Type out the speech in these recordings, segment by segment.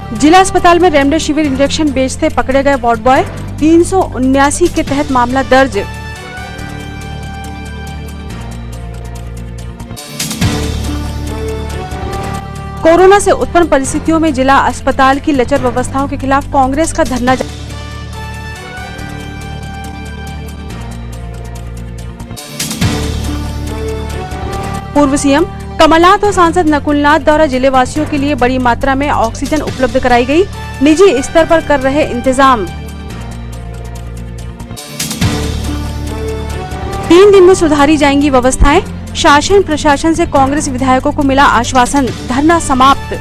जिला अस्पताल में रेमडेसिविर इंजेक्शन बेचते पकड़े गए वार्ड बॉय, 379 के तहत मामला दर्ज। कोरोना से उत्पन्न परिस्थितियों में जिला अस्पताल की लचर व्यवस्थाओं के खिलाफ कांग्रेस का धरना। पूर्व सीएम कमलनाथ और सांसद नकुलनाथ द्वारा जिले वासियों के लिए बड़ी मात्रा में ऑक्सीजन उपलब्ध कराई गई, निजी स्तर पर कर रहे इंतजाम। 3 दिन में सुधारी जाएंगी व्यवस्थाएं, शासन प्रशासन से कांग्रेस विधायकों को मिला आश्वासन, धरना समाप्त।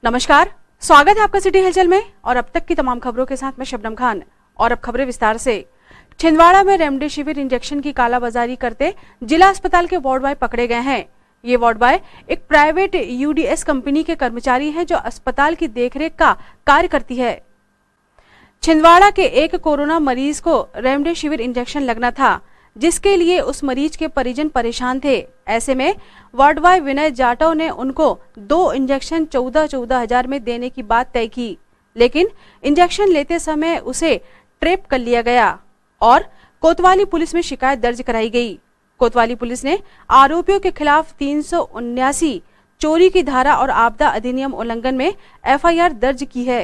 नमस्कार, स्वागत है आपका सिटी हलचल में और अब तक की तमाम खबरों के साथ मैं शबनम खान। और अब खबरें विस्तार से। छिंदवाड़ा में रेमडेसिविर इंजेक्शन की कालाबाजारी करते जिला अस्पताल के वार्ड बॉय पकड़े गए हैं। ये वार्ड बॉय एक प्राइवेट यूडीएस कंपनी के कर्मचारी हैं जो अस्पताल की देखरेख का कार्य करती है। छिंदवाड़ा के एक कोरोना मरीज को रेमडेसिविर इंजेक्शन लगना था, जिसके लिए उस मरीज के परिजन परेशान थे। ऐसे में वार्ड बॉय विनय जाटव ने उनको 2 इंजेक्शन 14,000 में देने की बात तय की, लेकिन इंजेक्शन लेते समय उसे ट्रैप कर लिया गया और कोतवाली पुलिस में शिकायत दर्ज कराई गई। कोतवाली पुलिस ने आरोपियों के खिलाफ 379 चोरी की धारा और आपदा अधिनियम उल्लंघन में एफआईआर दर्ज की है।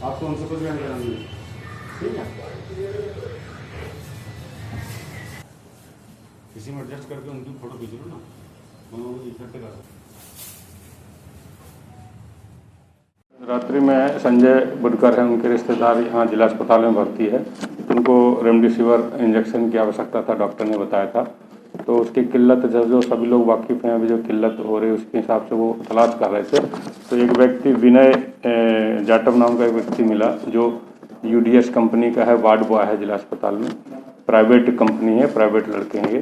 आपको उनसे कुछ बयान कराएंगे, ठीक है? किसी में एडजस्ट करके उनकी फोटो खींच लो ना, मैं इकट्ठे कर। रात्रि में संजय बुडकर है, उनके रिश्तेदार यहाँ जिला अस्पताल में भर्ती है। उनको रेमडेसिविर इंजेक्शन की आवश्यकता था, डॉक्टर ने बताया था। तो उसकी किल्लत जो सभी लोग वाकिफ़ हैं, अभी जो किल्लत हो रही है उसके हिसाब से वो तलाश कर रहे थे। तो एक व्यक्ति विनय जाटव नाम का एक व्यक्ति मिला जो यूडीएस कंपनी का है, वार्ड बॉय है जिला अस्पताल में। प्राइवेट कंपनी है, प्राइवेट लड़के हैं ये।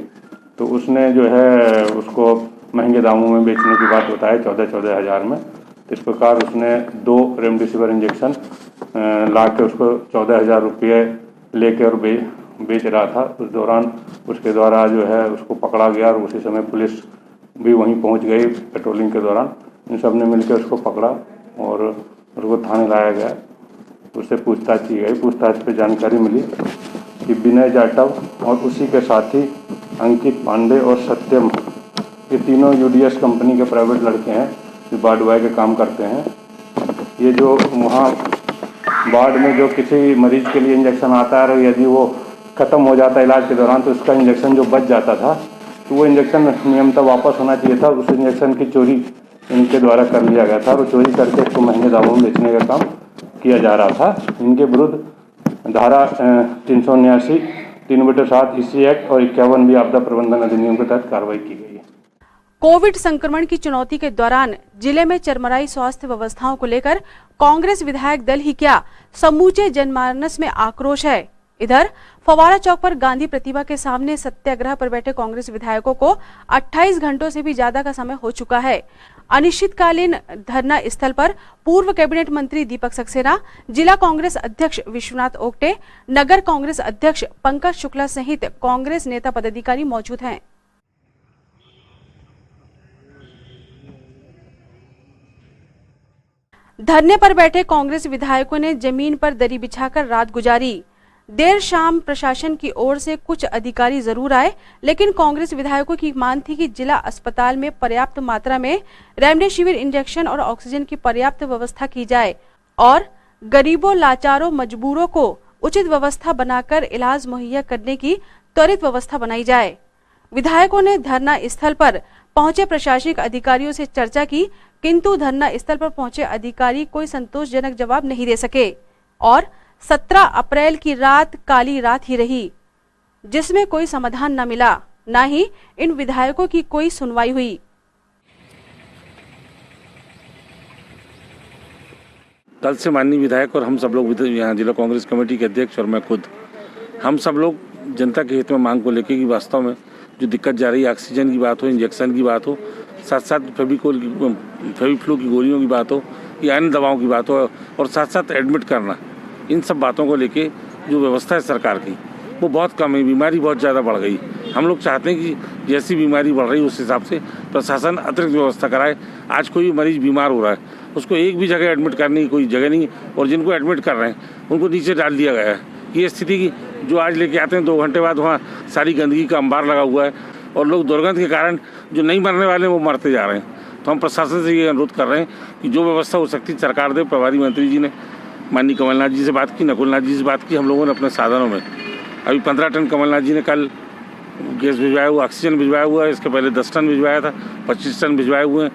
तो उसने जो है उसको महंगे दामों में बेचने की बात बताई, 14,000 में। तो इस प्रकार उसने 2 रेमडेसिविर इंजेक्शन ला के उसको 14,000 रुपये लेके और बेच रहा था। उस दौरान उसके द्वारा जो है उसको पकड़ा गया और उसी समय पुलिस भी वहीं पहुंच गई पेट्रोलिंग के दौरान। इन सब ने मिलकर उसको पकड़ा और उसको थाने लाया गया। उससे पूछताछ की गई। पूछताछ पे जानकारी मिली कि विनय जाटव और उसी के साथी अंकित पांडे और सत्यम, ये तीनों यूडीएस कंपनी के प्राइवेट लड़के हैं जो वार्ड बॉय के काम करते हैं। ये जो वहाँ वार्ड में जो किसी मरीज के लिए इंजेक्शन आता है, यदि वो ख़त्म हो जाता है इलाज के दौरान, तो उसका इंजेक्शन जो बच जाता था तो वो इंजेक्शन नियमतः वापस होना चाहिए था। उस इंजेक्शन की चोरी इनके द्वारा कर लिया गया था और चोरी करके इसको महंगे दामों में बेचने का काम किया जा रहा था। इनके विरुद्ध धारा 379, 3/7 इसी एक्ट और 51 भी आपदा प्रबंधन अधिनियम के तहत कार्रवाई की गई है। कोविड संक्रमण की चुनौती के दौरान जिले में चरमराई स्वास्थ्य व्यवस्थाओं को लेकर कांग्रेस विधायक दल ही क्या, समूचे जनमानस में आक्रोश है। इधर फवारा चौक पर गांधी प्रतिमा के सामने सत्याग्रह पर बैठे कांग्रेस विधायकों को 28 घंटों से भी ज्यादा का समय हो चुका है। अनिश्चितकालीन धरना स्थल पर पूर्व कैबिनेट मंत्री दीपक सक्सेना, जिला कांग्रेस अध्यक्ष विश्वनाथ ओक्टे, नगर कांग्रेस अध्यक्ष पंकज शुक्ला सहित कांग्रेस नेता पदाधिकारी मौजूद हैं। धरने पर बैठे कांग्रेस विधायकों ने जमीन पर दरी बिछाकर रात गुजारी। देर शाम प्रशासन की ओर से कुछ अधिकारी जरूर आए, लेकिन कांग्रेस विधायकों की मांग थी कि जिला अस्पताल में पर्याप्त मात्रा में रेमडेसिविर इंजेक्शन और ऑक्सीजन की पर्याप्त व्यवस्था की जाए और गरीबों, लाचारों, मजबूरों को उचित व्यवस्था बनाकर इलाज मुहैया करने की त्वरित व्यवस्था बनाई जाए। विधायकों ने धरना स्थल पर पहुंचे प्रशासनिक अधिकारियों से चर्चा की, किंतु धरना स्थल पर पहुंचे अधिकारी कोई संतोषजनक जवाब नहीं दे सके और 17 अप्रैल की रात काली रात ही रही, जिसमें कोई समाधान न मिला, न ही इन विधायकों की कोई सुनवाई हुई। कल से माननीय विधायक और हम सब लोग यहाँ जिला कांग्रेस कमेटी के अध्यक्ष और मैं खुद, हम सब लोग जनता के हित में मांग को लेकर कि वास्तव में जो दिक्कत जा रही है, ऑक्सीजन की बात हो, इंजेक्शन की बात हो, साथ साथ फेविफ्लू की गोलियों की बात हो या अन्य दवाओं की बात हो, और साथ साथ एडमिट करना, इन सब बातों को लेके जो व्यवस्था है सरकार की वो बहुत कम है। बीमारी बहुत ज़्यादा बढ़ गई। हम लोग चाहते हैं कि जैसी बीमारी बढ़ रही है उस हिसाब से प्रशासन अतिरिक्त व्यवस्था कराए। आज कोई मरीज बीमार हो रहा है, उसको एक भी जगह एडमिट करने की कोई जगह नहीं, और जिनको एडमिट कर रहे हैं उनको नीचे डाल दिया गया है। ये स्थिति की जो आज लेके आते हैं 2 घंटे बाद वहाँ सारी गंदगी का अंबार लगा हुआ है, और लोग दुर्गंध के कारण जो नहीं मरने वाले हैं वो मरते जा रहे हैं। तो हम प्रशासन से ये अनुरोध कर रहे हैं कि जो व्यवस्था हो सकती है सरकार दे। प्रभारी मंत्री जी ने माननीय कमलनाथ जी से बात की, नकुलनाथ जी से बात की, हम लोगों ने अपने साधनों में अभी 15 टन कमलनाथ जी ने कल गैस भिजवाया हुआ, ऑक्सीजन भिजवाया हुआ है। इसके पहले 10 टन भिजवाया था, 25 टन भिजवाए हुए हैं,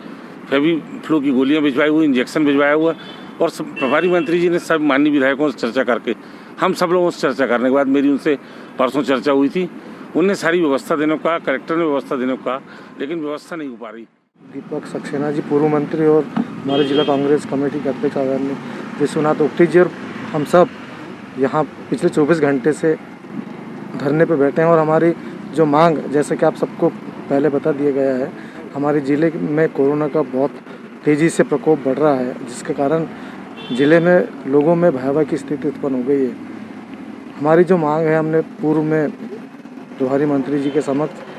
फेविफ्लू की गोलियां भिजवाई हुई, इंजेक्शन भिजवाया हुआ। और प्रभारी मंत्री जी ने सब माननीय विधायकों से चर्चा करके, हम सब लोगों से चर्चा करने के बाद मेरी उनसे परसों चर्चा हुई थी, उनने सारी व्यवस्था देने को कहा, कलेक्टर ने व्यवस्था देने को कहा, लेकिन व्यवस्था नहीं हो पा रही। दीपक सक्सेना जी पूर्व मंत्री और हमारे जिला कांग्रेस कमेटी के अध्यक्ष आदरणीय विश्वनाथ उक्टी जी और हम सब यहाँ पिछले 24 घंटे से धरने पे बैठे हैं। और हमारी जो मांग, जैसे कि आप सबको पहले बता दिया गया है, हमारे ज़िले में कोरोना का बहुत तेज़ी से प्रकोप बढ़ रहा है, जिसके कारण ज़िले में लोगों में भयावह की स्थिति उत्पन्न हो गई है। हमारी जो मांग है, हमने पूर्व में प्रभारी मंत्री जी के समक्ष,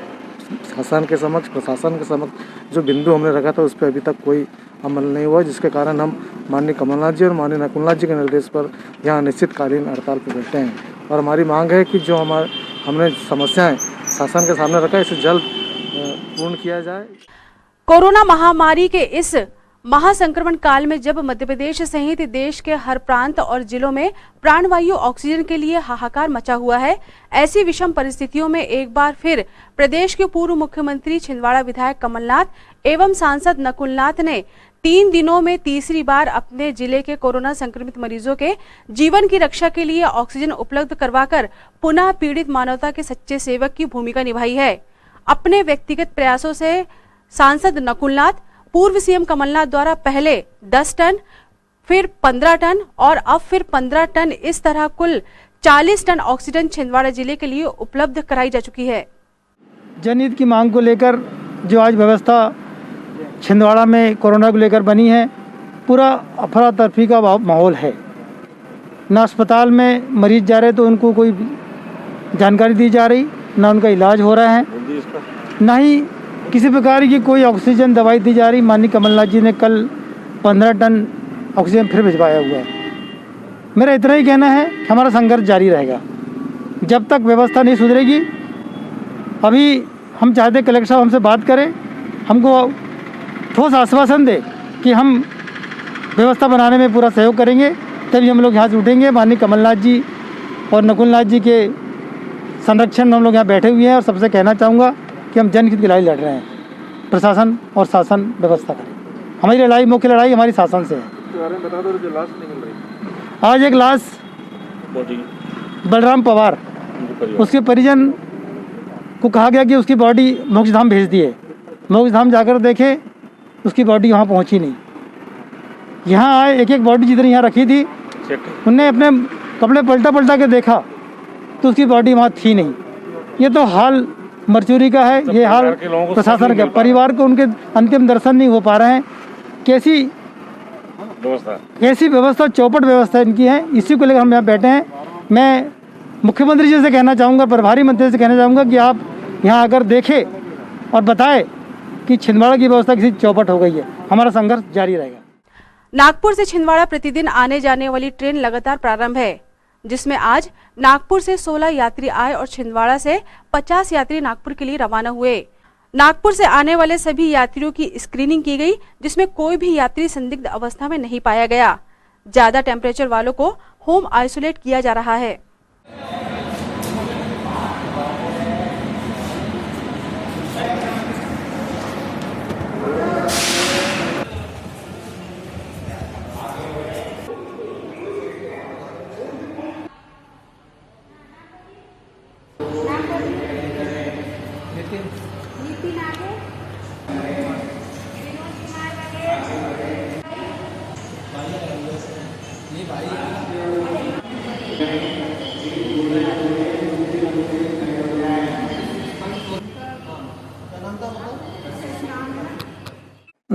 शासन के समक्ष, प्रशासन के समक्ष जो बिंदु हमने रखा था उस पर अभी तक कोई अमल नहीं हुआ, जिसके कारण हम माननीय कमलनाथ जी और माननीय नकुलनाथ जी के निर्देश पर यहाँ अनिश्चितकालीन हड़ताल पर बैठे हैं। और हमारी मांग है कि जो हमने समस्याएं शासन के सामने रखा है, इसे जल्द पूर्ण किया जाए। कोरोना महामारी के इस महासंक्रमण काल में जब मध्य प्रदेश सहित देश के हर प्रांत और जिलों में प्राणवायु ऑक्सीजन के लिए हाहाकार मचा हुआ है, ऐसी विषम परिस्थितियों में एक बार फिर प्रदेश के पूर्व मुख्यमंत्री छिंदवाड़ा विधायक कमलनाथ एवं सांसद नकुलनाथ ने 3 दिनों में तीसरी बार अपने जिले के कोरोना संक्रमित मरीजों के जीवन की रक्षा के लिए ऑक्सीजन उपलब्ध करवाकर पुनः पीड़ित मानवता के सच्चे सेवक की भूमिका निभाई है। अपने व्यक्तिगत प्रयासों से सांसद नकुलनाथ पूर्व सीएम कमलनाथ द्वारा पहले 10 टन, फिर 15 टन और अब फिर 15 टन, इस तरह कुल 40 टन ऑक्सीजन छिंदवाड़ा जिले के लिए उपलब्ध कराई जा चुकी है। जनहित की मांग को लेकर जो आज व्यवस्था छिंदवाड़ा में कोरोना को लेकर बनी है, पूरा अफरा तफरी का माहौल है। ना अस्पताल में मरीज जा रहे तो उनको कोई जानकारी दी जा रही, ना उनका इलाज हो रहा है, ना ही किसी प्रकार की कोई ऑक्सीजन दवाई दी जा रही। माननीय कमलनाथ जी ने कल 15 टन ऑक्सीजन फिर भिजवाया हुआ है। मेरा इतना ही कहना है कि हमारा संघर्ष जारी रहेगा जब तक व्यवस्था नहीं सुधरेगी। अभी हम चाहते कलेक्टर साहब हमसे बात करें, हमको ठोस आश्वासन दे कि हम व्यवस्था बनाने में पूरा सहयोग करेंगे, तभी हम लोग यहाँ से उठेंगे। माननीय कमलनाथ जी और नकुलनाथ जी के संरक्षण में हम लोग यहाँ बैठे हुए हैं और सबसे कहना चाहूँगा कि हम जनहित की लड़ाई लड़ रहे हैं। प्रशासन और शासन व्यवस्था करें। हमारी लड़ाई, मुख्य लड़ाई हमारी शासन से है। बता दो, जो लाश निकल रही आज एक लाश बलराम पवार, उसके परिजन को कहा गया कि उसकी बॉडी मोक्षधाम भेज दिए। मोक्षधाम जाकर देखे, उसकी बॉडी वहाँ पहुँची नहीं। यहाँ आए, एक बॉडी जितनी यहाँ रखी थी, उनने अपने कपड़े पलटा के देखा तो उसकी बॉडी वहाँ थी नहीं। ये तो हाल मरचूरी का है, ये हाल प्रशासन का। परिवार को उनके अंतिम दर्शन नहीं हो पा रहे हैं। कैसी व्यवस्था, चौपट व्यवस्था इनकी है, इसी को लेकर हम यहाँ बैठे हैं। मैं मुख्यमंत्री जी से कहना चाहूँगा, प्रभारी मंत्री से कहना चाहूँगा कि आप यहाँ आकर देखें और बताएं कि छिंदवाड़ा की व्यवस्था किसी चौपट हो गई है। हमारा संघर्ष जारी रहेगा। नागपुर से छिंदवाड़ा प्रतिदिन आने जाने वाली ट्रेन लगातार प्रारंभ है, जिसमें आज नागपुर से 16 यात्री आए और छिंदवाड़ा से 50 यात्री नागपुर के लिए रवाना हुए। नागपुर से आने वाले सभी यात्रियों की स्क्रीनिंग की गई, जिसमें कोई भी यात्री संदिग्ध अवस्था में नहीं पाया गया। ज्यादा टेम्परेचर वालों को होम आइसोलेट किया जा रहा है। ये भाई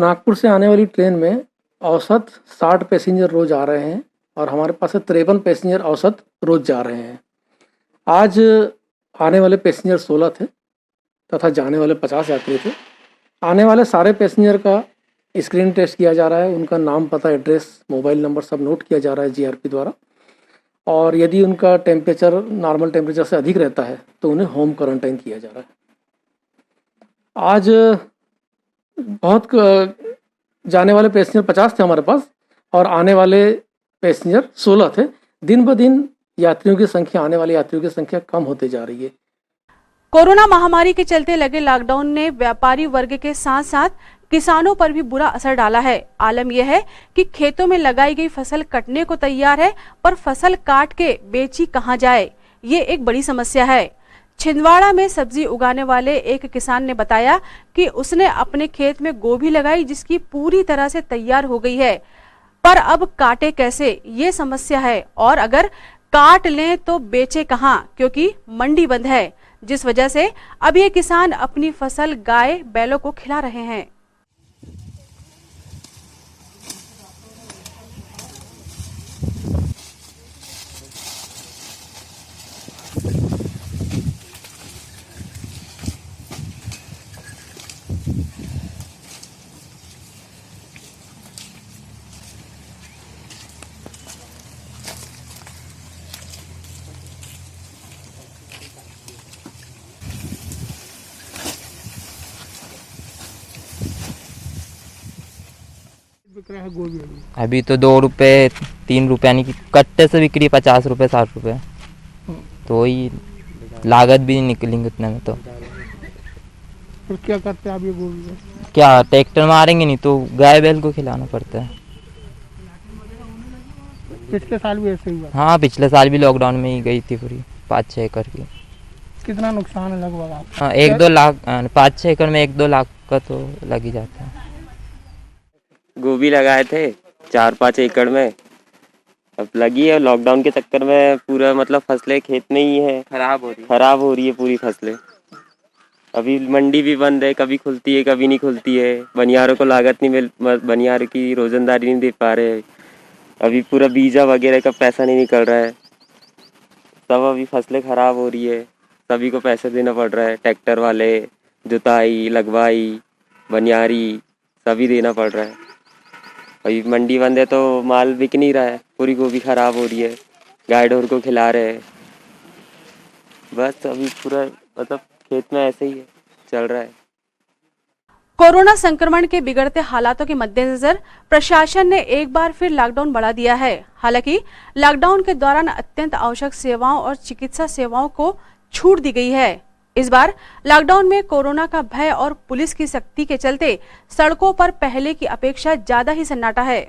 नागपुर से आने वाली ट्रेन में औसत 60 पैसेंजर रोज आ रहे हैं और हमारे पास 53 पैसेंजर औसत रोज जा रहे हैं। आज आने वाले पैसेंजर 16 थे तथा जाने वाले 50 यात्री थे। आने वाले सारे पैसेंजर का स्क्रीन टेस्ट किया जा रहा है, उनका नाम, पता, एड्रेस, मोबाइल नंबर सब नोट किया जा रहा है जीआरपी द्वारा, और यदि उनका टेम्परेचर नॉर्मल टेम्परेचर से अधिक रहता है तो उन्हें होम क्वारंटाइन किया जा रहा है। आज बहुत जाने वाले पैसेंजर 50 थे हमारे पास और आने वाले पैसेंजर 16 थे। दिन ब दिन यात्रियों की संख्या, आने वाले यात्रियों की संख्या कम होते जा रही है। कोरोना महामारी के चलते लगे लॉकडाउन ने व्यापारी वर्ग के साथ साथ किसानों पर भी बुरा असर डाला है। आलम यह है कि खेतों में लगाई गई फसल कटने को तैयार है, पर फसल काट के बेची कहां जाए, ये एक बड़ी समस्या है। छिंदवाड़ा में सब्जी उगाने वाले एक किसान ने बताया कि उसने अपने खेत में गोभी लगाई जिसकी पूरी तरह से तैयार हो गई है, पर अब काटे कैसे, ये समस्या है, और अगर काट लें तो बेचे कहां, क्योंकि मंडी बंद है, जिस वजह से अब ये किसान अपनी फसल गाय बैलों को खिला रहे हैं। अभी तो 2 रुपये 3 रुपये यानी कि कट्टे से बिक्री 50 रुपये 60 रुपये, तो वही लागत भी नहीं निकलेंगे उतने में। तो फिर क्या करते हैं आप ये गोभी? क्या ट्रैक्टर मारेंगे, नहीं तो गाय बैल को खिलाना पड़ता है। पिछले साल भी ऐसे ही हुआ? हाँ, पिछले साल भी लॉकडाउन में ही गई थी पूरी 5-6 एकड़ की। कितना नुकसान है लगभग आपका? हाँ, 1-2 लाख, 5-6 एकड़ में 1-2 लाख का तो लग ही जाता है। गोभी लगाए थे 4-5 एकड़ में, अब लगी है। लॉकडाउन के चक्कर में पूरा मतलब फसलें खेत में ही है, खराब हो रही है पूरी फसलें। अभी मंडी भी बंद है, कभी खुलती है कभी नहीं खुलती है। बनियारों को लागत नहीं मिल, बनियार की रोजंदारी नहीं दे पा रहे। अभी पूरा बीजा वगैरह का पैसा नहीं निकल रहा है, सब अभी फसलें खराब हो रही है, सभी को पैसे देना पड़ रहा है। ट्रैक्टर वाले, जुताई, लगवाई, बनियारी सभी देना पड़ रहा है। अभी मंडी बंद है तो माल बिक नहीं रहा है, पूरी गोभी खराब हो रही है, गाय ढोर को खिला रहे हैं। बस अभी पूरा मतलब खेत में ऐसे ही है, चल रहा है। कोरोना संक्रमण के बिगड़ते हालातों के मद्देनजर प्रशासन ने एक बार फिर लॉकडाउन बढ़ा दिया है। हालांकि लॉकडाउन के दौरान अत्यंत आवश्यक सेवाओं और चिकित्सा सेवाओं को छूट दी गई है। इस बार लॉकडाउन में कोरोना का भय और पुलिस की सख्ती के चलते सड़कों पर पहले की अपेक्षा ज्यादा ही सन्नाटा है।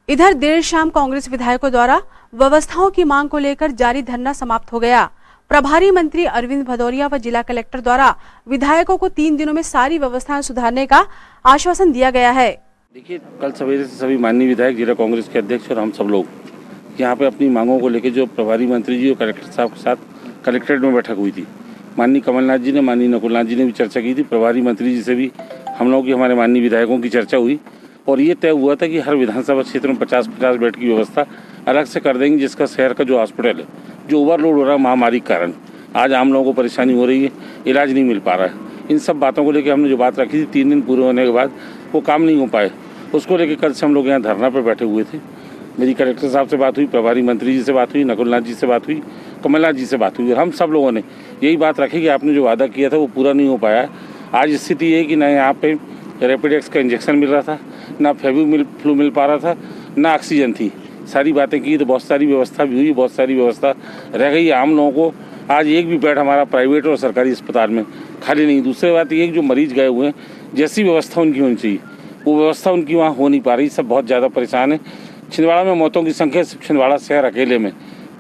इधर देर शाम कांग्रेस विधायकों द्वारा व्यवस्थाओं की मांग को लेकर जारी धरना समाप्त हो गया। प्रभारी मंत्री अरविंद भदौरिया व जिला कलेक्टर द्वारा विधायकों को 3 दिनों में सारी व्यवस्थाएं सुधारने का आश्वासन दिया गया है। देखिए, कल सवेरे से सभी माननीय विधायक, जिला कांग्रेस के अध्यक्ष और हम सब लोग यहाँ पे अपनी मांगों को लेकर जो प्रभारी मंत्री जी और कलेक्टर साहब के साथ कलेक्ट्रेट में बैठक हुई थी। माननीय कमलनाथ जी ने, माननीय नकुलनाथ जी ने भी चर्चा की थी। प्रभारी मंत्री जी से भी हम लोगों की, हमारे माननीय विधायकों की चर्चा हुई और ये तय हुआ था कि हर विधानसभा क्षेत्र में 50-50 बेड की व्यवस्था अलग से कर देंगे, जिसका शहर का जो हॉस्पिटल है, जो ओवरलोड हो रहा है महामारी के कारण, आज आम लोगों को परेशानी हो रही है, इलाज नहीं मिल पा रहा है। इन सब बातों को लेकर हमने जो बात रखी थी, 3 दिन पूरे होने के बाद वो काम नहीं हो पाए, उसको लेकर कल से हम लोग यहाँ धरना पर बैठे हुए थे। मेरी कलेक्टर साहब से बात हुई, प्रभारी मंत्री जी से बात हुई, नकुलनाथ जी से बात हुई, कमलनाथ जी से बात हुई और हम सब लोगों ने यही बात रखी कि आपने जो वादा किया था वो पूरा नहीं हो पाया है। आज स्थिति ये है कि ना यहाँ पे रैपिडेक्स का इंजेक्शन मिल रहा था, ना फ्लू मिल पा रहा था, ना ऑक्सीजन थी। सारी बातें की तो बहुत सारी व्यवस्था भी हुई, बहुत सारी व्यवस्था रह गई। आम लोगों को आज एक भी बेड हमारा प्राइवेट और सरकारी अस्पताल में खाली नहीं। दूसरी बात ये कि जो मरीज गए हुए हैं जैसी व्यवस्था उनकी होनी चाहिए वो व्यवस्था उनकी वहाँ हो नहीं पा रही। सब बहुत ज़्यादा परेशान है। छिंदवाड़ा में मौतों की संख्या सिर्फ छिंदवाड़ा शहर अकेले में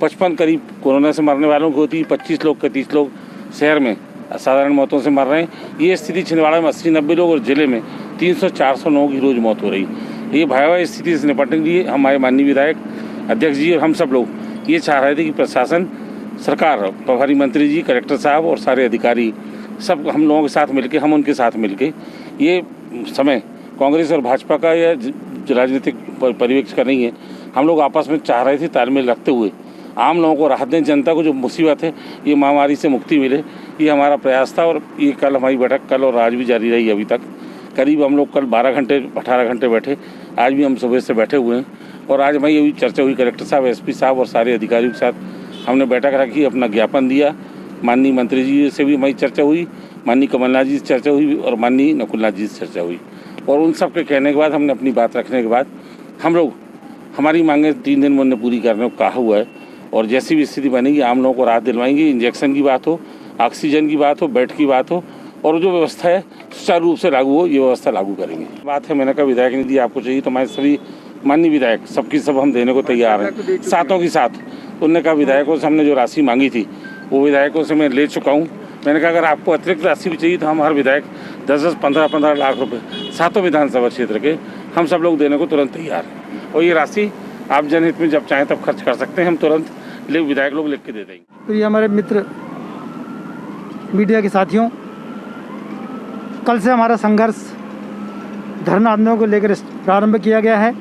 55 करीब कोरोना से मरने वालों की होती है। 25 लोग के 30 लोग शहर में असाधारण मौतों से मर रहे हैं। ये स्थिति छिंदवाड़ा में 80-90 लोग और जिले में 300-400 लोगों की रोज़ मौत हो रही है। ये भयावह स्थिति से निपटने के लिए हमारे माननीय विधायक अध्यक्ष जी और हम सब लोग ये चाह रहे थे कि प्रशासन, सरकार, प्रभारी मंत्री जी, कलेक्टर साहब और सारे अधिकारी सब हम लोगों के साथ मिलके, हम उनके साथ मिलके ये समय कांग्रेस और भाजपा का या राजनीतिक परिवेश का नहीं है। हम लोग आपस में चाह रहे थे तालमेल रखते हुए आम लोगों को राहत दें, जनता को जो मुसीबत है ये महामारी से मुक्ति मिले, ये हमारा प्रयास था। और ये कल हमारी बैठक कल और आज भी जारी रही। अभी तक करीब हम लोग कल 18 घंटे बैठे, आज भी हम सुबह से बैठे हुए हैं। और आज हमारी यही चर्चा हुई, कलेक्टर साहब, एसपी साहब और सारे अधिकारियों के साथ हमने बैठक रखी, अपना ज्ञापन दिया। माननीय मंत्री जी से भी हमारी चर्चा हुई, माननीय कमलनाथ जी से चर्चा हुई और माननीय नकुलनाथ जी से चर्चा हुई। और उन सब के कहने के बाद, हमने अपनी बात रखने के बाद हम लोग हमारी मांगें 3 दिन में उन्हें पूरी करने को कहा हुआ है। और जैसी भी स्थिति बनेगी आम लोगों को राहत दिलवाएंगे। इंजेक्शन की बात हो, ऑक्सीजन की बात हो, बेड की बात हो और जो व्यवस्था है सुचारू रूप से लागू हो, ये व्यवस्था लागू करेंगे। बात है, मैंने कहा विधायक निधि आपको चाहिए तो हमारे सभी माननीय विधायक सबकी सब हम देने को तैयार हैं, सातों की साथ। उन्होंने कहा विधायकों से हमने जो राशि मांगी थी वो विधायकों से मैं ले चुका हूँ। मैंने कहा अगर आपको अतिरिक्त राशि भी चाहिए तो हम हर विधायक 10-10, 15-15 लाख रुपए सातों विधानसभा क्षेत्र के हम सब लोग देने को तुरंत तैयार हैं। और ये राशि आप जनहित में जब चाहें तब खर्च कर सकते हैं, हम तुरंत विधायक लोग लिख के दे देंगे। तो ये हमारे मित्र मीडिया के साथियों, कल से हमारा संघर्ष धरना आंदोलन को लेकर प्रारंभ किया गया है।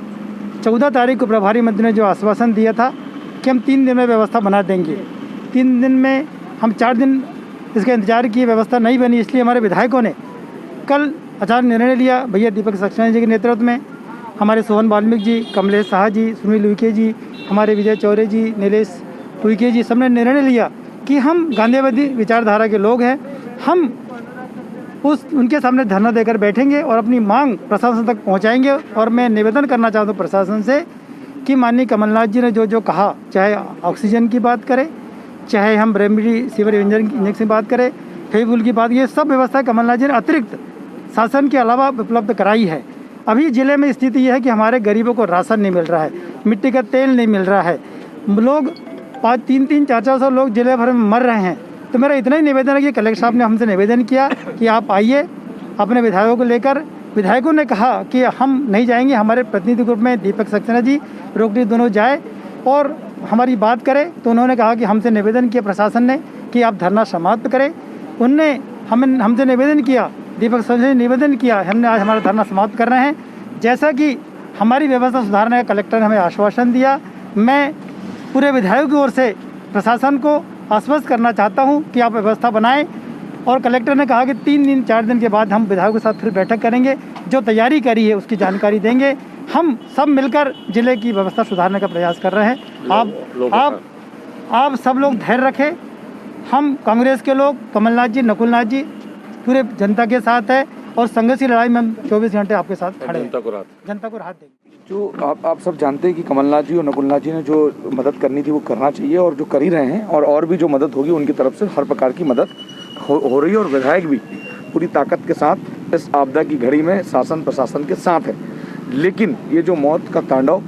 14 तारीख को प्रभारी मंत्री ने जो आश्वासन दिया था कि हम 3 दिन में व्यवस्था बना देंगे, 3 दिन में हम 4 दिन इसका इंतजार किए, व्यवस्था नहीं बनी। इसलिए हमारे विधायकों ने कल अचानक निर्णय लिया, भैया दीपक सक्सेना जी के नेतृत्व में, हमारे सोहन वाल्मीकि जी, कमलेश शाह जी, सुनील उइके जी, हमारे विजय चौरे जी, नीलेश उइके जी, सबने निर्णय लिया कि हम गांधीवादी विचारधारा के लोग हैं, हम उनके सामने धरना देकर बैठेंगे और अपनी मांग प्रशासन तक पहुंचाएंगे। और मैं निवेदन करना चाहता हूं प्रशासन से कि माननीय कमलनाथ जी ने जो कहा, चाहे ऑक्सीजन की बात करें, चाहे हम रेमडेसिविर इंजेक्शन की बात करें, फेविकुल की बात, ये सब व्यवस्था कमलनाथ जी ने अतिरिक्त शासन के अलावा उपलब्ध कराई है। अभी ज़िले में स्थिति यह है कि हमारे गरीबों को राशन नहीं मिल रहा है, मिट्टी का तेल नहीं मिल रहा है, लोग 300, 400 लोग जिले भर में मर रहे हैं। तो मेरा इतना ही निवेदन है कि कलेक्टर साहब ने हमसे निवेदन किया कि आप आइए अपने विधायकों को लेकर। विधायकों ने कहा कि हम नहीं जाएंगे, हमारे प्रतिनिधि ग्रुप में दीपक सक्सेना जी, रोकड़ी दोनों जाए और हमारी बात करें। तो उन्होंने कहा कि हमसे निवेदन किया प्रशासन ने कि आप धरना समाप्त करें। उनने हमसे निवेदन किया, दीपक सक्सेना ने निवेदन किया, हमने आज हमारा धरना समाप्त कर रहे हैं। जैसा कि हमारी व्यवस्था सुधारने का कलेक्टर ने हमें आश्वासन दिया, मैं पूरे विधायकों की ओर से प्रशासन को आश्वस्त करना चाहता हूं कि आप व्यवस्था बनाएं। और कलेक्टर ने कहा कि 3 दिन 4 दिन के बाद हम विधायकों के साथ फिर बैठक करेंगे, जो तैयारी करी है उसकी जानकारी देंगे। हम सब मिलकर जिले की व्यवस्था सुधारने का प्रयास कर रहे हैं। आप सब लोग धैर्य रखें। हम कांग्रेस के लोग, कमलनाथ जी, नकुलनाथ जी पूरे जनता के साथ है और संघर्ष की लड़ाई में हम 24 घंटे आपके साथ खड़े हैं, जनता को राहत देंगे। जो आप सब जानते हैं कि कमलनाथ जी और नकुलनाथ जी ने जो मदद करनी थी वो करना चाहिए और जो कर ही रहे हैं। और भी जो मदद होगी उनकी तरफ से हर प्रकार की मदद हो रही है। और विधायक भी पूरी ताकत के साथ इस आपदा की घड़ी में शासन प्रशासन के साथ है। लेकिन ये जो मौत का तांडव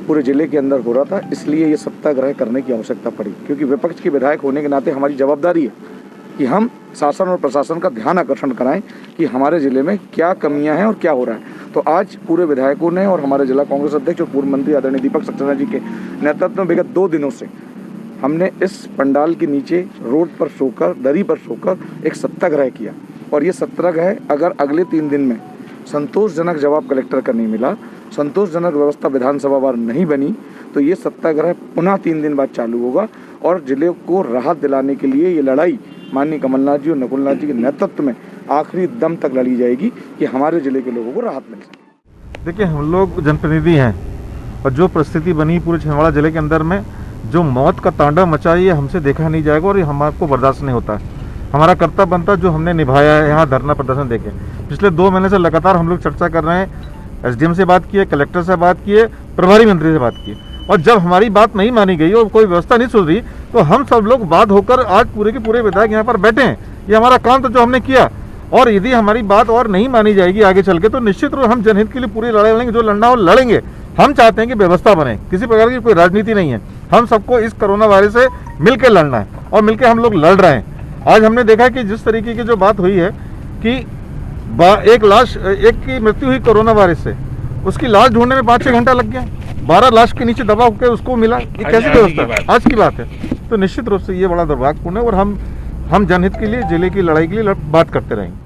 पूरे जिले के अंदर हो रहा था, इसलिए ये सत्याग्रह करने की आवश्यकता पड़ी। क्योंकि विपक्ष के विधायक होने के नाते हमारी जवाबदारी है कि हम शासन और प्रशासन का ध्यान आकर्षण कराएं कि हमारे ज़िले में क्या कमियां हैं और क्या हो रहा है। तो आज पूरे विधायकों ने और हमारे जिला कांग्रेस अध्यक्ष और पूर्व मंत्री आदरणीय दीपक सक्सेना जी के नेतृत्व में विगत 2 दिनों से हमने इस पंडाल के नीचे रोड पर सोकर, दरी पर सोकर एक सत्याग्रह किया। और ये सत्याग्रह अगर अगले 3 दिन में संतोषजनक जवाब कलेक्टर का नहीं मिला, संतोषजनक व्यवस्था विधानसभा वार नहीं बनी, तो ये सत्याग्रह पुनः 3 दिन बाद चालू होगा। और जिले को राहत दिलाने के लिए ये लड़ाई माननीय कमलनाथ जी और नकुलनाथ जी के नेतृत्व में आखिरी दम तक लड़ी जाएगी कि हमारे जिले के लोगों को राहत मिल सके। देखिए, हम लोग जनप्रतिनिधि हैं और जो परिस्थिति बनी पूरे छिंदवाड़ा जिले के अंदर में, जो मौत का तांडव मचा, ये हमसे देखा नहीं जाएगा और ये हमको बर्दाश्त नहीं होता है। हमारा कर्तव्य बनता जो हमने निभाया है यहाँ धरना प्रदर्शन देके। पिछले 2 महीने से लगातार हम लोग चर्चा कर रहे हैं, एसडीएम से बात किए, कलेक्टर से बात किए, प्रभारी मंत्री से बात की, और जब हमारी बात नहीं मानी गई और कोई व्यवस्था नहीं सुधरी तो हम सब लोग बात होकर आज पूरे के पूरे विधायक यहाँ पर बैठे हैं ये हमारा काम था जो हमने किया। और यदि हमारी बात और नहीं मानी जाएगी आगे चल के, तो निश्चित रूप हम जनहित के लिए पूरी लड़ाई लड़ेंगे, जो लड़ना हो लड़ेंगे। हम चाहते हैं कि व्यवस्था बने, किसी प्रकार की कोई राजनीति नहीं है। हम सबको इस कोरोना वायरस से मिलकर लड़ना है और मिलकर हम लोग लड़ रहे हैं। आज हमने देखा कि जिस तरीके की जो बात हुई है कि एक की मृत्यु हुई कोरोना वायरस से, उसकी लाश ढूंढने में 5-6 घंटा लग गया, 12 लाश के नीचे दबा होकर उसको मिला। ये कैसी व्यवस्था? आज की बात है। तो निश्चित रूप से ये बड़ा दुर्भाग्यपूर्ण है और हम जनहित के लिए, जिले की लड़ाई के लिए बात करते रहेंगे।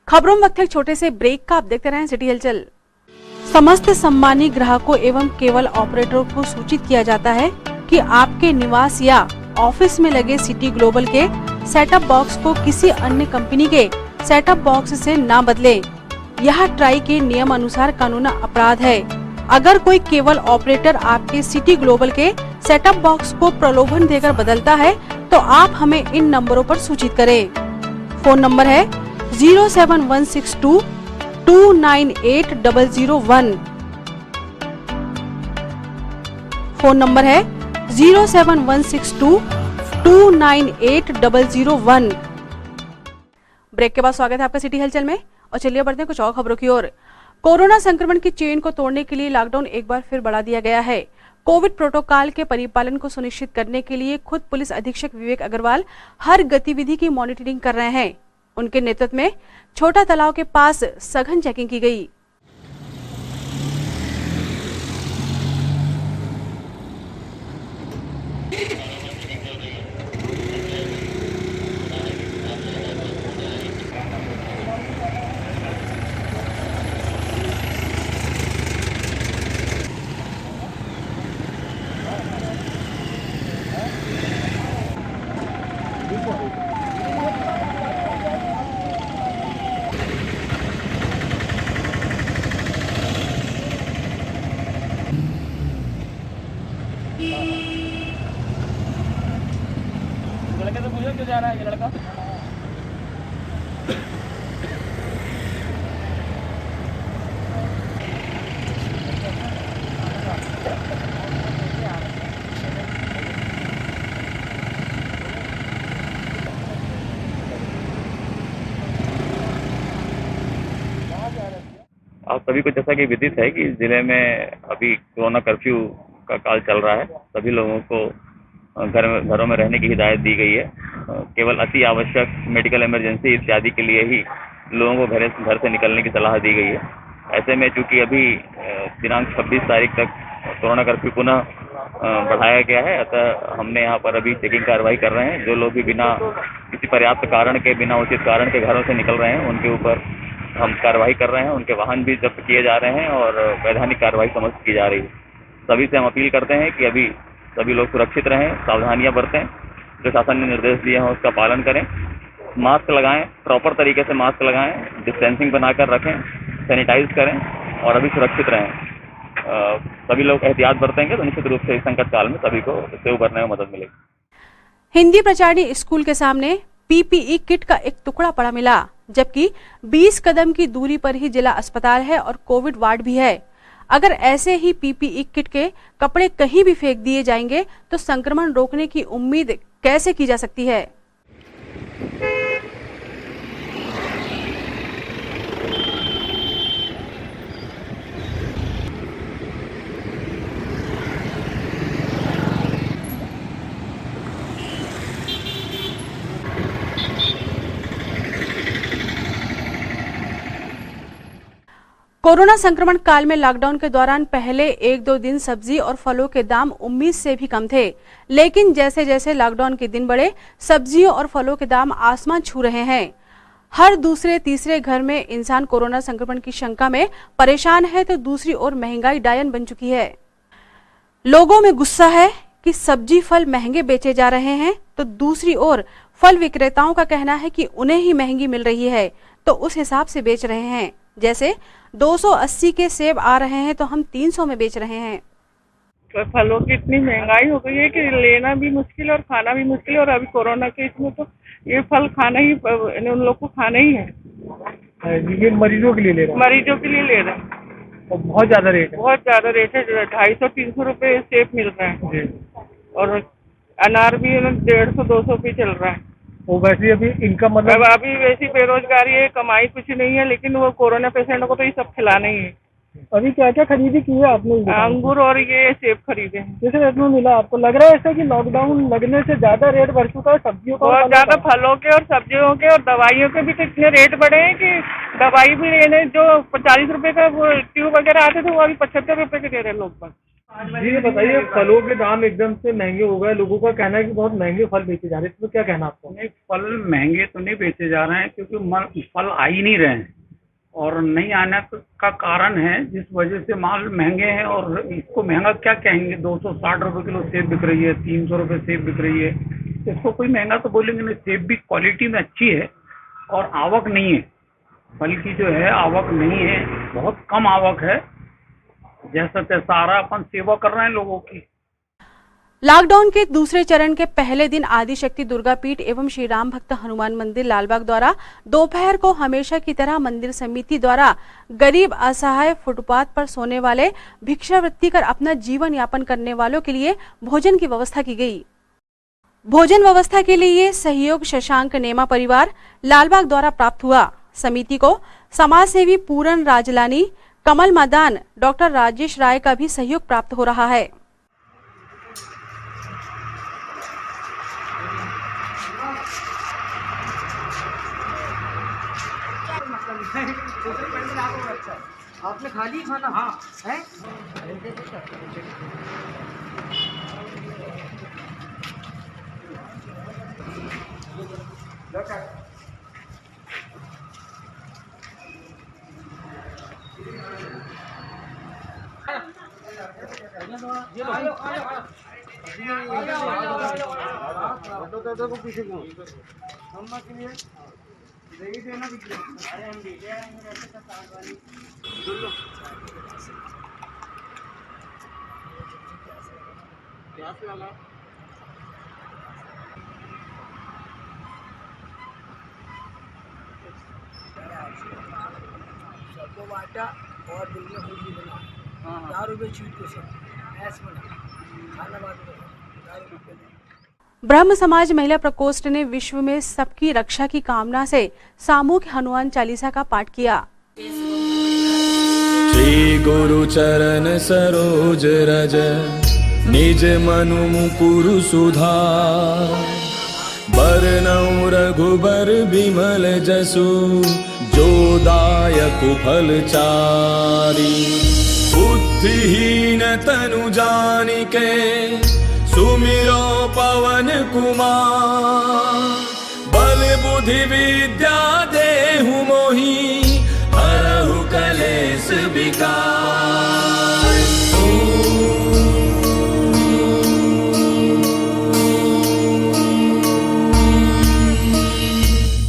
खबरों में वक्त एक छोटे से ब्रेक का, आप देखते रहें सिटी हलचल। समस्त सम्मानित ग्राहकों एवं केबल ऑपरेटरों को सूचित किया जाता है कि आपके निवास या ऑफिस में लगे सिटी ग्लोबल के सेटअप बॉक्स को किसी अन्य कंपनी के सेटअप बॉक्स से ना बदलें। यह ट्राई के नियम अनुसार कानूनी अपराध है। अगर कोई केबल ऑपरेटर आपके सिटी ग्लोबल के सेटअप बॉक्स को प्रलोभन देकर बदलता है तो आप हमें इन नंबरों पर सूचित करें। फोन नंबर है 07162 298 001। फोन नंबर है 07162 298 001। ब्रेक के बाद स्वागत है आपका सिटी हलचल में और चलिए बढ़ते हैं कुछ और खबरों की ओर। कोरोना संक्रमण की चेन को तोड़ने के लिए लॉकडाउन एक बार फिर बढ़ा दिया गया है। कोविड प्रोटोकॉल के परिपालन को सुनिश्चित करने के लिए खुद पुलिस अधीक्षक विवेक अग्रवाल हर गतिविधि की मॉनिटरिंग कर रहे हैं। उनके नेतृत्व में छोटा तालाब के पास सघन चेकिंग की गई। लड़के से पूछो क्यों जा रहा है ये लड़का। आप सभी को जैसा कि विदित है कि जिले में अभी कोरोना कर्फ्यू का काल चल रहा है। सभी लोगों को घरों में रहने की हिदायत दी गई है। केवल अति आवश्यक मेडिकल इमरजेंसी इत्यादि के लिए ही लोगों को घर से निकलने की सलाह दी गई है। ऐसे में चूंकि अभी दिनांक 26 तारीख तक कोरोना कर्फ्यू पुनः बढ़ाया गया है, अतः हमने यहाँ पर अभी चेकिंग कार्रवाई कर रहे हैं। जो लोग भी बिना किसी पर्याप्त कारण के, बिना उचित कारण के घरों से निकल रहे हैं, उनके ऊपर हम कार्रवाई कर रहे हैं। उनके वाहन भी जब्त किए जा रहे हैं और वैधानिक कार्रवाई समस्त की जा रही है। सभी से हम अपील करते हैं कि अभी सभी लोग सुरक्षित रहें, सावधानियां बरतें, जो शासन ने निर्देश दिए हैं उसका पालन करें, मास्क लगाएं, प्रॉपर तरीके से मास्क लगाएं, डिस्टेंसिंग बनाकर रखें, सैनिटाइज करें और अभी सुरक्षित रहें। सभी लोग एहतियात बरतेंगे तो निश्चित रूप से इस संकट काल में सभी को इससे उभरने में मदद मिलेगी। हिंदी प्रचारणी स्कूल के सामने पीपीई किट का एक टुकड़ा पड़ा मिला, जबकि 20 कदम की दूरी पर ही जिला अस्पताल है और कोविड वार्ड भी है। अगर ऐसे ही पीपीई किट के कपड़े कहीं भी फेंक दिए जाएंगे तो संक्रमण रोकने की उम्मीद कैसे की जा सकती है। कोरोना संक्रमण काल में लॉकडाउन के दौरान पहले 1-2 दिन सब्जी और फलों के दाम उम्मीद से भी कम थे, लेकिन जैसे जैसे लॉकडाउन के दिन बढ़े, सब्जियों और फलों के दाम आसमान छू रहे हैं। हर दूसरे तीसरे घर में इंसान कोरोना संक्रमण की शंका में परेशान है, तो दूसरी ओर महंगाई डायन बन चुकी है। लोगों में गुस्सा है कि सब्जी फल महंगे बेचे जा रहे हैं, तो दूसरी ओर फल विक्रेताओं का कहना है कि उन्हें ही महंगी मिल रही है तो उस हिसाब से बेच रहे हैं। जैसे 280 के सेब आ रहे हैं तो हम 300 में बेच रहे हैं। फलों की इतनी महंगाई हो गई है कि लेना भी मुश्किल और खाना भी मुश्किल, और अभी कोरोना के इसमें तो ये फल खाना ही, उन लोग को खाना ही है। ये मरीजों के लिए ले रहे हैं। मरीजों के लिए ले रहे हैं और बहुत ज्यादा रेट है। बहुत ज्यादा रेट है। 250-300 रुपए सेब मिल रहा है और अनार भी 150-200 पे चल रहा है। वो वैसे अभी इनकम मतलब अभी वैसी बेरोजगारी है, कमाई कुछ नहीं है, लेकिन वो कोरोना पेशेंट को तो ये सब खिलाना ही है। अभी क्या क्या खरीदी की है आपने? अंगूर और ये सेब खरीदे हैं। किस रेट में मिला आपको? लग रहा है ऐसा कि लॉकडाउन लगने से ज्यादा रेट बढ़ चुका है सब्जियों का? बहुत ज्यादा फलों के और सब्जियों के और दवाइयों के भी तो इतने रेट बढ़े हैं कि दवाई भी लेने जो 40 रुपए का वो ट्यूब वगैरह आते थे वो अभी 75 रुपए के दे रहे हैं लोग बस। जी ये बताइए, फलों के दाम एकदम से महंगे हो गए, लोगों का कहना है कि बहुत महंगे फल बेचे जा रहे हैं, इसमें क्या कहना आपको? नहीं, फल महंगे तो नहीं बेचे जा रहे हैं क्योंकि फल आ ही नहीं रहे हैं और नहीं आने का कारण है जिस वजह से माल महंगे हैं। और इसको महंगा क्या कहेंगे? 260 रुपए किलो सेब बिक रही है, 300 रुपए सेब बिक रही है, इसको कोई महंगा तो बोलेंगे नहीं। सेब भी क्वालिटी में अच्छी है और आवक नहीं है, फल की जो है आवक नहीं है, बहुत कम आवक है। जैसा तैसा अपन सेवा कर रहे हैं लोगों की। लॉकडाउन के दूसरे चरण के पहले दिन आदिशक्ति दुर्गा पीठ एवं श्री राम भक्त हनुमान मंदिर लालबाग द्वारा दोपहर को हमेशा की तरह मंदिर समिति द्वारा गरीब असहाय फुटपाथ पर सोने वाले भिक्षावृत्ति कर अपना जीवन यापन करने वालों के लिए भोजन की व्यवस्था की गई। भोजन व्यवस्था के लिए सहयोग शशांक नेमा परिवार लालबाग द्वारा प्राप्त हुआ। समिति को समाज सेवी पूरन राजलानी, कमल मैदान, डॉक्टर राजेश राय का भी सहयोग प्राप्त हो रहा है। आपने खा ली खाना? हाँ है? पीछे क्यों? के लिए दही देना भी अरे हम दे वाला सबको बांटा और दिल में खुशी बना। 4 रुपये छूट के सब ऐसे बना खाना बात। ब्रह्म समाज महिला प्रकोष्ठ ने विश्व में सबकी रक्षा की कामना से सामूहिक हनुमान चालीसा का पाठ किया। श्री गुरु चरण सरोज रज निज मनु मुकुरु सुधार बरनउँ रघुबर बिमल जसु जो दायक फल चारी बुद्धिहीन तनु जानिके सुमिरो पवन कुमार बल बुद्धि विद्या देहु मोहि हरहु कलेश विकार।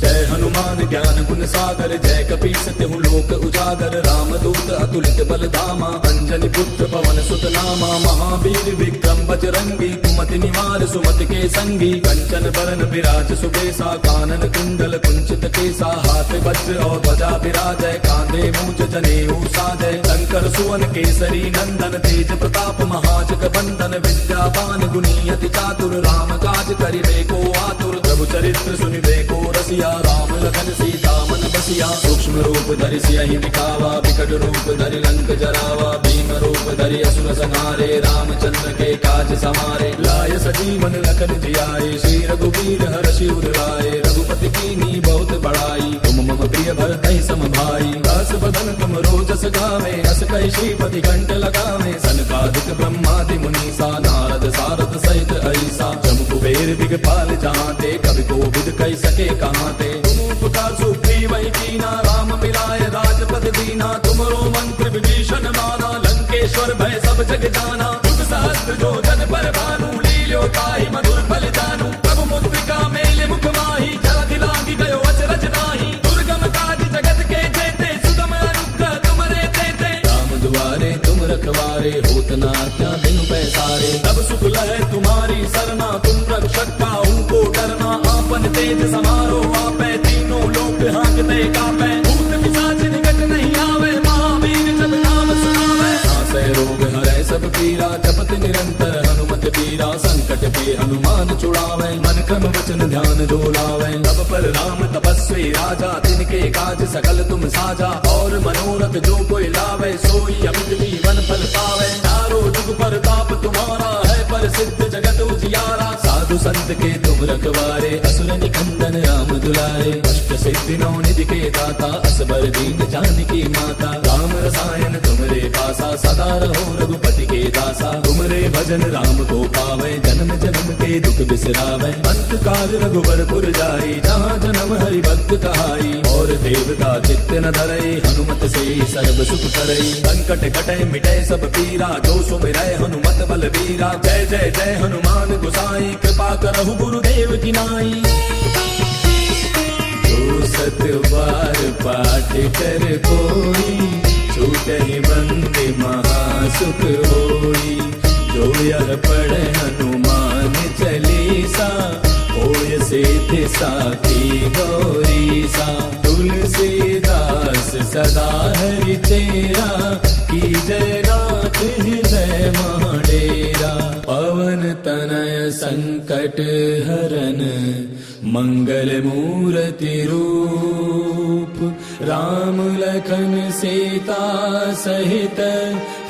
जय हनुमान ज्ञान गुण सागर जय कपीस तिहु लोक उजागर रामदूत अतुलित बल धामा अंजनी पुत्र पवन सुत नामा महावीर विक्रम बजरंगी कुमति निवार सुमति के संगी कंचन बरन विराज सुबेसा कानन कुंडल कुंचित केसा हाथ वज्र और ध्वजा विराजय कांधे मूंज जनेऊ साजय शंकर सुवन केसरी नंदन तेज प्रताप महाजग बंदन विद्यावान गुणी अति चातुर राम काज करिबे को आतुर प्रभु चरित्र सुनिबे को रसिया राम लखन सीता मन बसिया सूक्ष्म रूप धरि सियहि दिखावा विकट रूप धरि लंक जरावा भीम रूप धरि असुर संहारे रामचंद्र के काज समारे लाय सजीवन लखन जियाए श्री रघुवीर हर्षि उर लाए रघुपति कीन्ही बहुत बड़ाई तुम मम प्रिय भरतहि सम भाई दास बदन तुम रोजस गावे अस कहि श्रीपति कंठ लगावे सनकादिक ब्रह्मादि मुनीसा नारद सारद सहित ऐसा जम कुबेर दिगपाल जहांते कवि कोविद कहि सके कहांते तुम उपकार सुग्रीवहि कीना राम मिलाय राजपद दीना तुमरो मंत्र विभीषण माना लंकेश्वर भय सब जग जाना युग सहस्त्र जो जन पर भानु लील्यो ताहि मधुर फल जानू प्रभु मुद्रिका मेले मुख माही जलधि लागी गयो अचरज नाही दुर्गम काज जगत के जेते सुगम अनुग्रह तुमरे तेते राम दुआरे तुम रखवारे होत न आज्ञा बिनु पैसारे तब सुख लहै तुम्हारी सरना तुम रक्षक काहू को डरना आपन तेज समारो आपै तीनों लोक हांकते कापै भूत पिशाच निकट नहीं आवे महावीर जब नाम सुनावे नासै रोग हरै सब पीरा जपत निरंतर हनुमत पीरा संकट पे हनुमान छुड़ावे मन क्रम वचन ध्यान जो लावे तब पर राम तपस्वी राजा तिनके काज सकल तुम साजा और मनोरथ जो कोई लावे सोई अमित जीवन फल पावे चारों जुग पर ताप तुम्हारा है पर सिद्ध जगत उजियारा साधु संत के तुम रखवारे असुर निकंदन राम दुलारे अष्ट सिद्धि नौ निधि के दाता असबर दीन जानकी माता राम रसायन तुमरे पासा सदा रहो रघुपति के दासा तुमरे भजन राम को पावे जन्म जन्म के दुख बिसरावे अंत काल रघुवर पुर जाई जहाँ जन्म हरि भक्त कहाई और देवता चित्त न धरई हनुमत से सर्व सुख करई संकट कटे मिटे सब पीरा जो सुमिरै हनुमत बल बीरा जय जय जय हनुमान गोसाई कृपा करहु गुरुदेव की नाई जो सत बार पाठ कर कोई छूटहि बंदे महासुख होई जो यह पढ़े हनुमान चालीसा होय सिद्धि साखी गौरी सा तुलसीदास सदा हरि चेरा की जय नाथ हृदय महाडेरा पवन तनय संकट हरन मंगल मूर्ति रूप राम लखन सीता सहित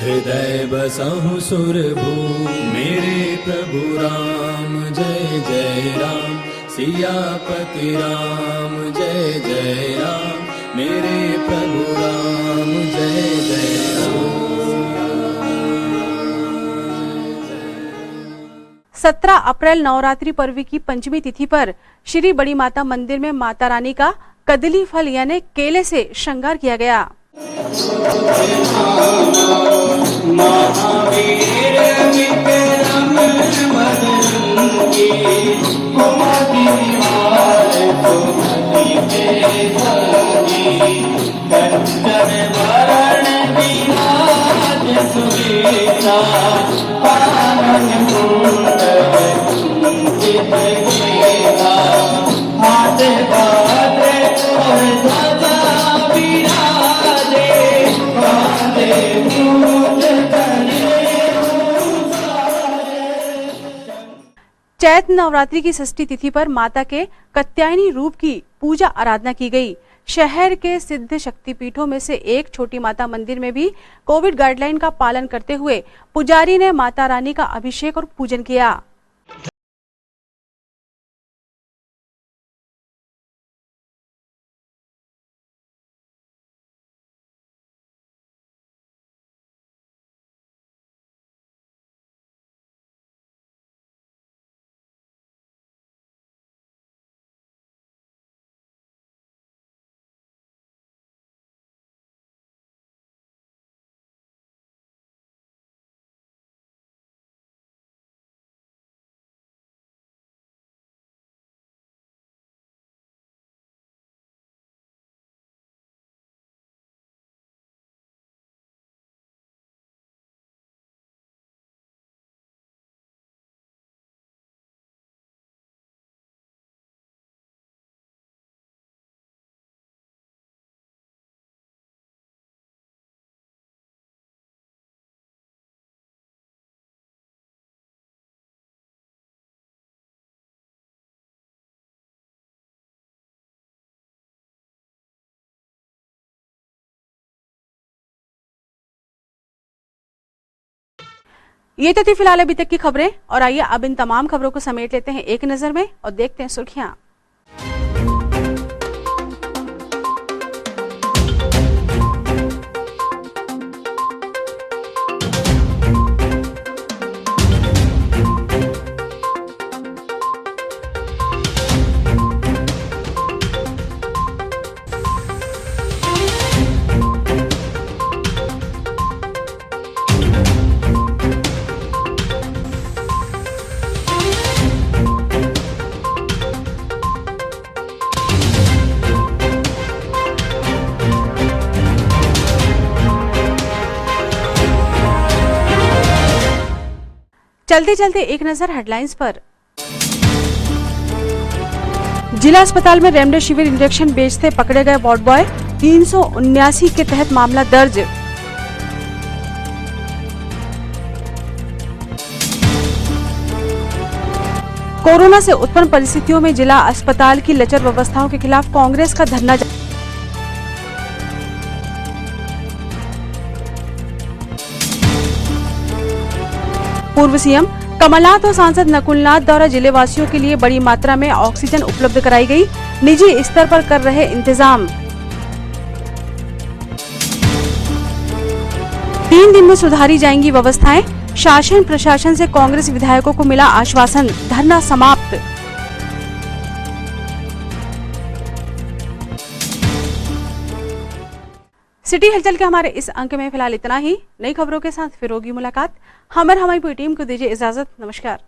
हृदय बसहु सुरभूप मेरे प्रभु राम जय जय राम सियापति राम जय जय राम मेरे प्रभु राम जय जय राम 17 अप्रैल नवरात्रि पर्व की पंचमी तिथि पर श्री बड़ी माता मंदिर में माता रानी का कदली फल यानी केले से श्रृंगार किया गया। चैत नवरात्रि की षष्ठी तिथि पर माता के कात्यायनी रूप की पूजा आराधना की गई। शहर के सिद्ध शक्तिपीठों में से एक छोटी माता मंदिर में भी कोविड गाइडलाइन का पालन करते हुए पुजारी ने माता रानी का अभिषेक और पूजन किया। ये तो थी फिलहाल अभी तक की खबरें और आइए अब इन तमाम खबरों को समेट लेते हैं एक नजर में और देखते हैं सुर्खियां। चलते चलते एक नजर हेडलाइंस पर। जिला अस्पताल में रेमडेसिविर इंजेक्शन बेचते पकड़े गए वार्ड बॉय, 379 के तहत मामला दर्ज। कोरोना से उत्पन्न परिस्थितियों में जिला अस्पताल की लचर व्यवस्थाओं के खिलाफ कांग्रेस का धरना। पूर्व सीएम कमलनाथ और सांसद नकुलनाथ द्वारा जिले वासियों के लिए बड़ी मात्रा में ऑक्सीजन उपलब्ध कराई गई, निजी स्तर पर कर रहे इंतजाम। 3 दिन में सुधारी जाएंगी व्यवस्थाएं, शासन प्रशासन से कांग्रेस विधायकों को मिला आश्वासन, धरना समाप्त। सिटी हलचल के हमारे इस अंक में फिलहाल इतना ही। नई खबरों के साथ फिर होगी मुलाकात। हमारी पूरी टीम को दीजिए इजाजत। नमस्कार।